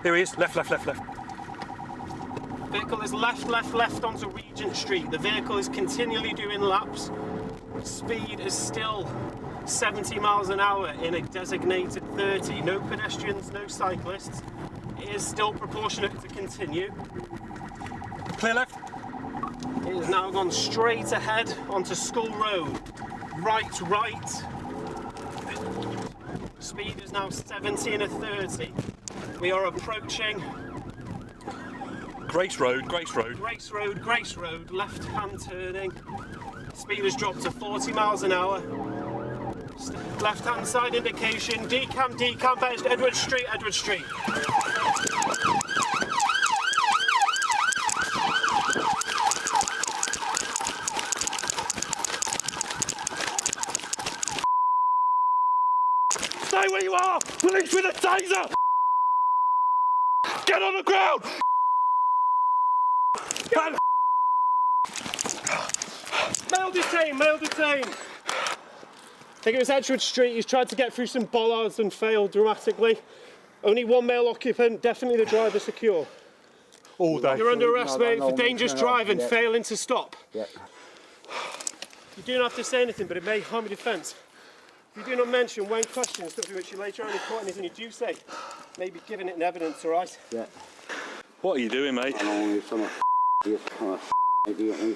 Here he is. Left, left, left, left. Vehicle is left, left, left onto Regent Street. The vehicle is continually doing laps. Speed is still 70 miles an hour in a designated 30. No pedestrians, no cyclists. It is still proportionate to continue. Clear left. It has now gone straight ahead onto Skull Road. Right, right. Speed is now 70 and a 30. We are approaching Grace Road, Grace Road. Grace Road, Grace Road, left-hand turning. Speed has dropped to 40 miles an hour. Left-hand side indication, decamp, Edward Street, Edward Street. Stay where you are! Police with a taser! Get on the ground! Male detained, male detained. I think it was Edward Street. He's tried to get through some bollards and failed dramatically. Only one male occupant, definitely the driver secure. All day. You're under arrest, mate, for dangerous driving, failing to stop. Yeah. You do not have to say anything, but it may harm your defence. If you do not mention when questioned, something which you later on in court, anything you do say, may be given it in evidence, all right? Yeah. What are you doing, mate? I'm only some of you, you get me.